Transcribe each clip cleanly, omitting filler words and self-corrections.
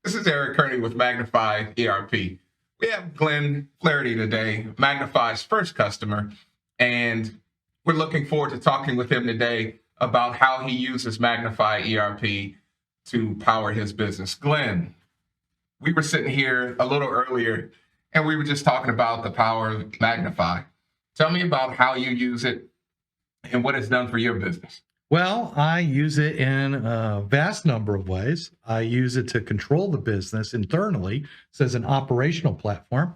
This is Eric Kearney with MagnifyERP. We have Glenn Flaherty today, Magnify's first customer, and we're looking forward to talking with him today about how he uses MagnifyERP to power his business. Glenn, we were sitting here a little earlier and we were just talking about the power of Magnify. Tell me about how you use it and what it's done for your business. Well, I use it in a vast number of ways. I use it to control the business internally, so as an operational platform.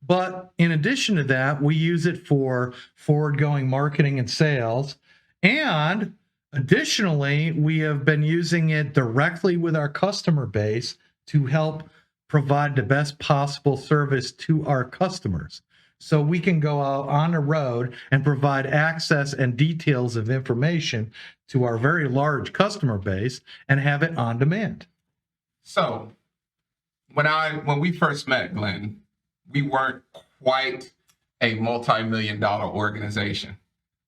But in addition to that, we use it for forward-going marketing and sales. And additionally, we have been using it directly with our customer base to help provide the best possible service to our customers. So we can go out on the road and provide access and details of information to our very large customer base and have it on demand. So when we first met, Glenn, we weren't quite a multi-million-dollar organization.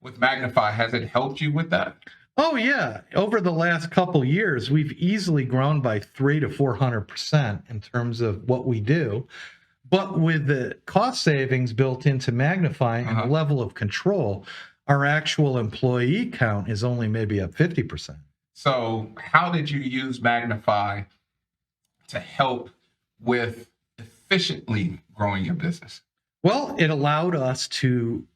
With Magnify, has it helped you with that? Oh yeah, over the last couple years, we've easily grown by 300 to 400% in terms of what we do. But with the cost savings built into Magnify and the level of control, our actual employee count is only maybe up 50%. So how did you use Magnify to help with efficiently growing your business? Well, it allowed us to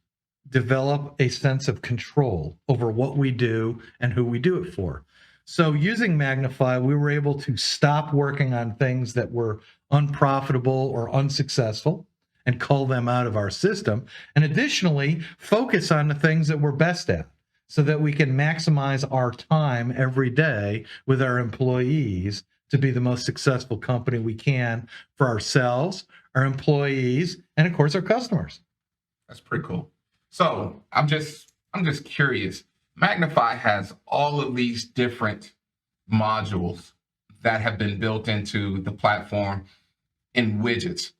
develop a sense of control over what we do and who we do it for. So using Magnify, we were able to stop working on things that were unprofitable or unsuccessful and cull them out of our system. And additionally, focus on the things that we're best at so that we can maximize our time every day with our employees to be the most successful company we can for ourselves, our employees, and of course, our customers. That's pretty cool. So I'm just curious. Magnify has all of these different modules that have been built into the platform in widgets.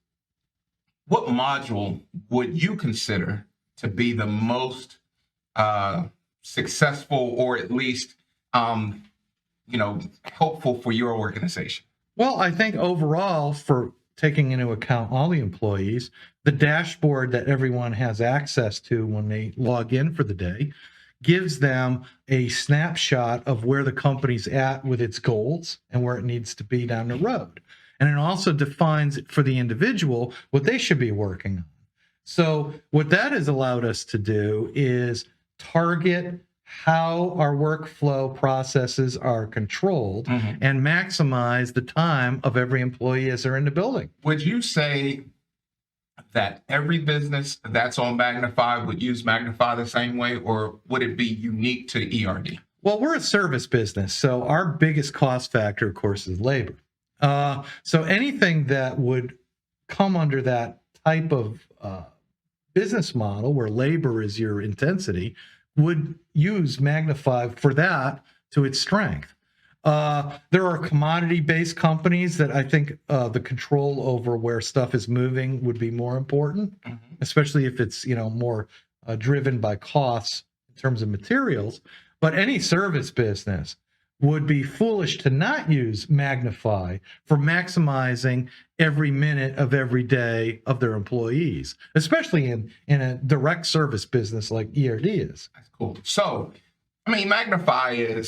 What module would you consider to be the most successful, or at least helpful for your organization? Well, I think overall, for taking into account all the employees, the dashboard that everyone has access to when they log in for the day gives them a snapshot of where the company's at with its goals and where it needs to be down the road. And it also defines for the individual what they should be working on. So what that has allowed us to do is target how our workflow processes are controlled and maximize the time of every employee as they're in the building. Would you say that every business that's on Magnify would use Magnify the same way, or would it be unique to ERD? Well, we're a service business, so our biggest cost factor, of course, is labor. So anything that would come under that type of business model where labor is your intensity would use Magnify for that to its strength. There are commodity-based companies that I think the control over where stuff is moving would be more important, especially if it's more driven by costs in terms of materials. But any service business would be foolish to not use Magnify for maximizing every minute of every day of their employees, especially in a direct service business like ERD is. That's cool. So, Magnify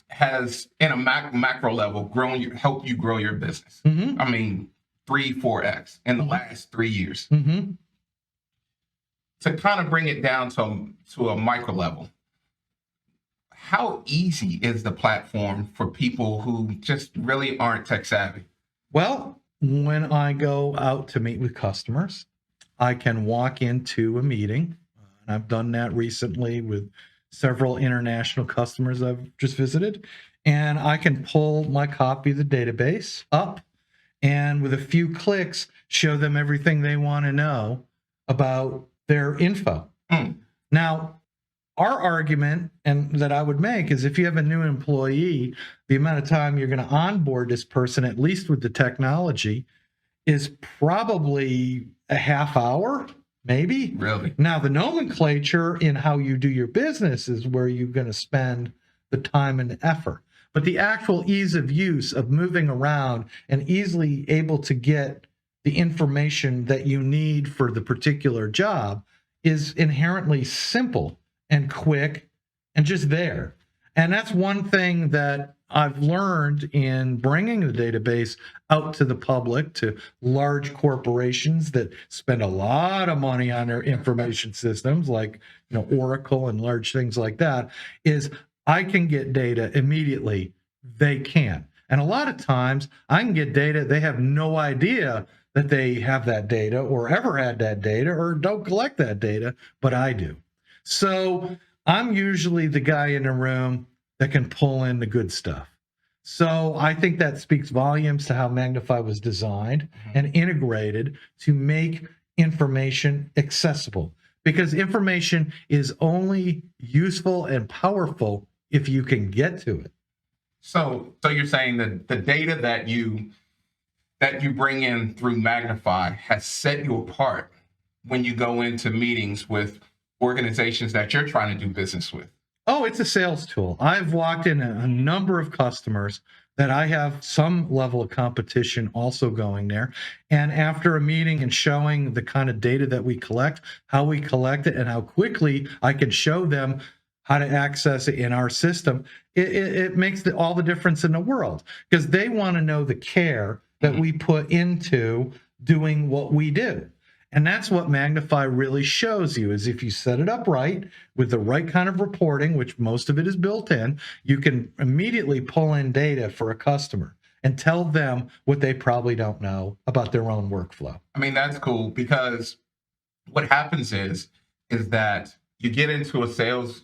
has, in a macro level, helped you grow your business. 3-4x in the last 3 years. To kind of bring it down to a micro level, how easy is the platform for people who just really aren't tech savvy? Well, when I go out to meet with customers, I can walk into a meeting, and I've done that recently with several international customers I've just visited, and I can pull my copy of the database up and with a few clicks show them everything they want to know about their info. Now, our argument and that I would make is if you have a new employee, the amount of time you're going to onboard this person, at least with the technology, is probably a half hour, maybe. Really? Now, the nomenclature in how you do your business is where you're going to spend the time and the effort. but the actual ease of use of moving around and easily able to get the information that you need for the particular job is inherently simple and quick and just there. And that's one thing that I've learned in bringing the database out to the public, to large corporations that spend a lot of money on their information systems like, Oracle and large things like that, is I can get data immediately. They can't. And a lot of times I can get data, they have no idea that they have that data or ever had that data or don't collect that data, but I do. So I'm usually the guy in the room that can pull in the good stuff. So I think that speaks volumes to how Magnify was designed and integrated to make information accessible, because information is only useful and powerful if you can get to it. So you're saying that the data that you bring in through Magnify has set you apart when you go into meetings with organizations that you're trying to do business with. Oh, it's a sales tool. I've walked in a number of customers that I have some level of competition also going there. And after a meeting and showing the kind of data that we collect, how we collect it, and how quickly I can show them how to access it in our system, it makes all the difference in the world, because they want to know the care that we put into doing what we do. And that's what Magnify really shows you, is if you set it up right with the right kind of reporting, which most of it is built in, you can immediately pull in data for a customer and tell them what they probably don't know about their own workflow. I mean, that's cool, because what happens is that you get into a sales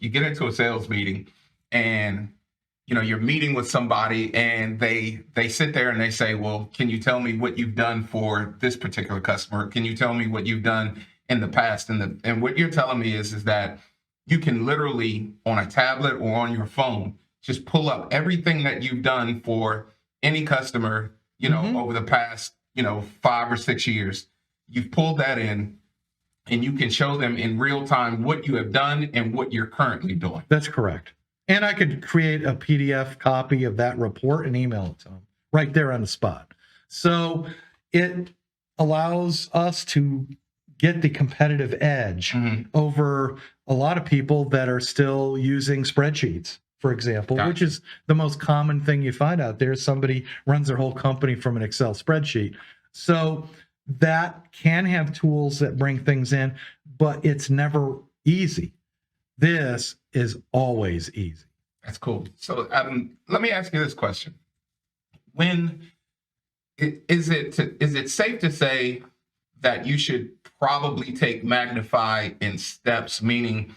meeting, and you're meeting with somebody, and they sit there and they say, well, can you tell me what you've done for this particular customer? Can you tell me what you've done in the past? And what you're telling me is that you can literally, on a tablet or on your phone, just pull up everything that you've done for any customer, over the past, 5 or 6 years. You've pulled that in, and you can show them in real time what you have done and what you're currently doing. That's correct. And I could create a PDF copy of that report and email it to them right there on the spot. So it allows us to get the competitive edge over a lot of people that are still using spreadsheets, for example, which is the most common thing you find out there. Somebody runs their whole company from an Excel spreadsheet. So that can have tools that bring things in, but it's never easy. This is always easy. That's cool. So let me ask you this question: is it safe to say that you should probably take Magnify in steps, meaning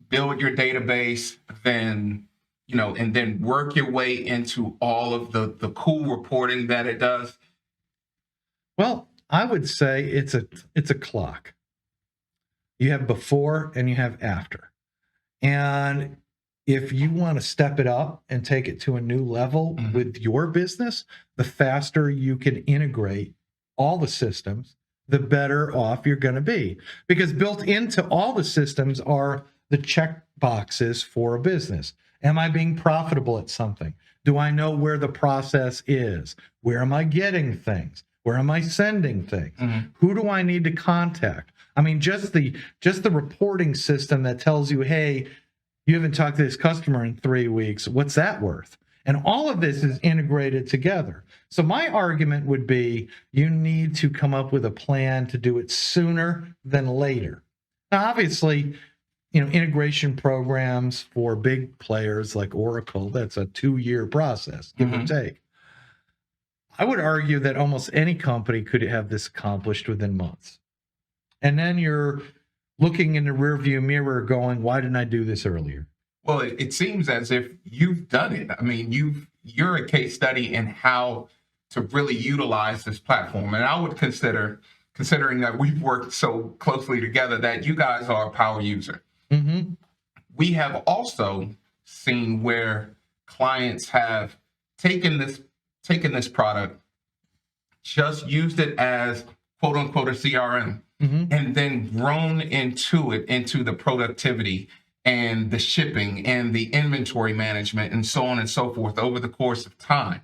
build your database, then and then work your way into all of the cool reporting that it does? Well, I would say it's a clock. You have before and you have after. And if you want to step it up and take it to a new level with your business, the faster you can integrate all the systems, the better off you're going to be. Because built into all the systems are the check boxes for a business. Am I being profitable at something? Do I know where the process is? Where am I getting things? Where am I sending things? Who do I need to contact? I mean, just the reporting system that tells you, hey, you haven't talked to this customer in 3 weeks. What's that worth? And all of this is integrated together. So my argument would be you need to come up with a plan to do it sooner than later. Now, obviously, integration programs for big players like Oracle, that's a 2-year process, give or take. I would argue that almost any company could have this accomplished within months. And then you're looking in the rearview mirror going, why didn't I do this earlier? Well, it seems as if you've done it. I mean, you're a case study in how to really utilize this platform. And I would considering that we've worked so closely together, that you guys are a power user. We have also seen where clients have taken this product, just used it as quote unquote a CRM, and then grown into the productivity and the shipping and the inventory management and so on and so forth over the course of time.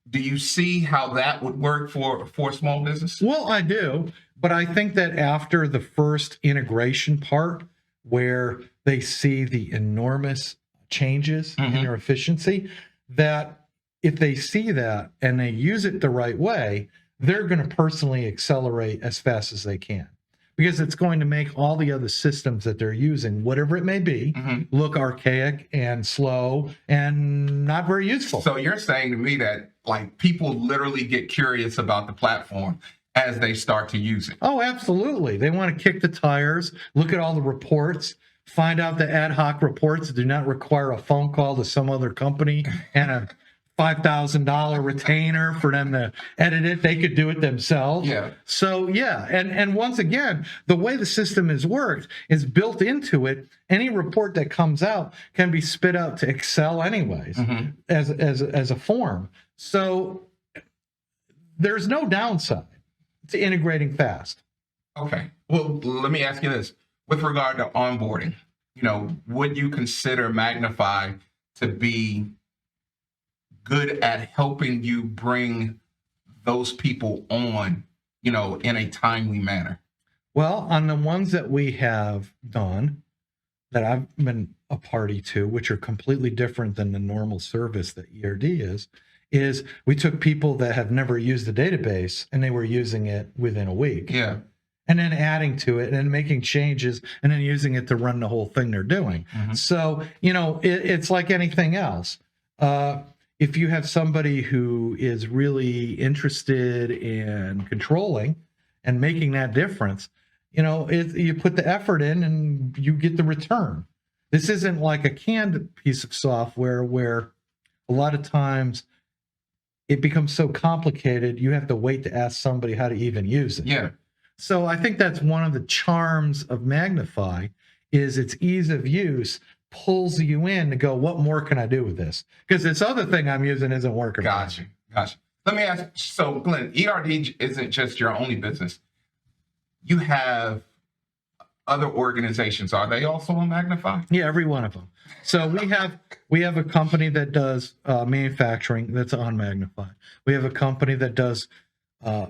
Do you see how that would work for a small business? Well, I do, but I think that after the first integration part, where they see the enormous changes in their efficiency, that if they see that and they use it the right way, they're going to personally accelerate as fast as they can, because it's going to make all the other systems that they're using, whatever it may be, look archaic and slow and not very useful. So you're saying to me that like people literally get curious about the platform as they start to use it? Oh, absolutely. They want to kick the tires, look at all the reports, find out the ad hoc reports that do not require a phone call to some other company and a $5,000 retainer for them to edit it. They could do it themselves. Yeah. So yeah, and once again, the way the system is worked is built into it. Any report that comes out can be spit out to Excel anyways, as a form. So there's no downside to integrating fast. Okay. Well, let me ask you this. With regard to onboarding, would you consider Magnify to be good at helping you bring those people on, in a timely manner? Well, on the ones that we have done, that I've been a party to, which are completely different than the normal service that ERD is we took people that have never used the database and they were using it within a week. Yeah. And then adding to it and making changes and then using it to run the whole thing they're doing. So, it's like anything else. If you have somebody who is really interested in controlling and making that difference, you put the effort in and you get the return. This isn't like a canned piece of software where a lot of times it becomes so complicated, you have to wait to ask somebody how to even use it. Yeah. So I think that's one of the charms of Magnify is its ease of use pulls you in to go, what more can I do with this? Because this other thing I'm using isn't working. Gotcha. Let me ask, so Glenn, ERD isn't just your only business. You have other organizations. Are they also on Magnify? Yeah, every one of them. So we have a company that does manufacturing that's on Magnify. We have a company that does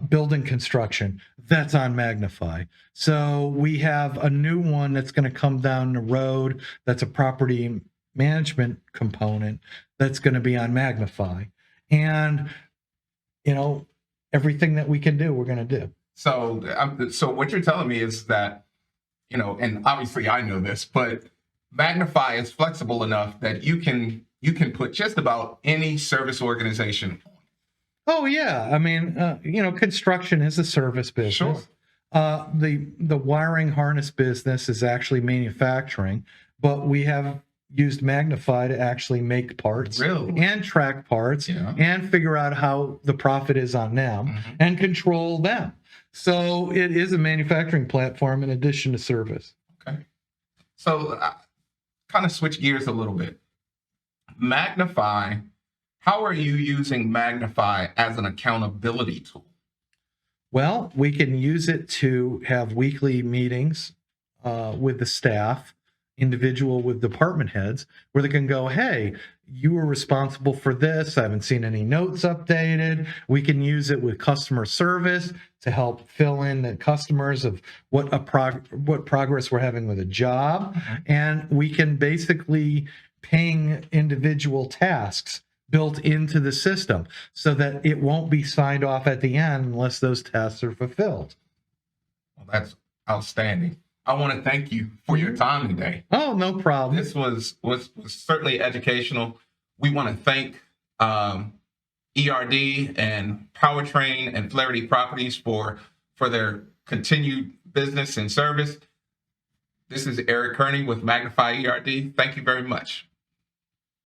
building construction that's on Magnify. So we have a new one that's going to come down the road that's a property management component that's going to be on Magnify. And everything that we can do, we're going to do. So what you're telling me is that, and obviously I know this, but Magnify is flexible enough that you can put just about any service organization on. Oh yeah, I mean, construction is a service business. Sure. The wiring harness business is actually manufacturing, but we have used Magnify to actually make parts and track parts and figure out how the profit is on them and control them. So it is a manufacturing platform in addition to service. Okay. So kind of switch gears a little bit. Magnify, how are you using Magnify as an accountability tool? Well, we can use it to have weekly meetings with the staff, individual with department heads, where they can go, hey, you were responsible for this. I haven't seen any notes updated. We can use it with customer service to help fill in the customers of what progress we're having with a job. And we can basically ping individual tasks built into the system so that it won't be signed off at the end unless those tasks are fulfilled. Well, that's outstanding. I want to thank you for your time today. Oh, no problem. This was certainly educational. We want to thank ERD and Powertrain and Flaherty Properties for their continued business and service. This is Eric Kearney with MagnifyERD. Thank you very much.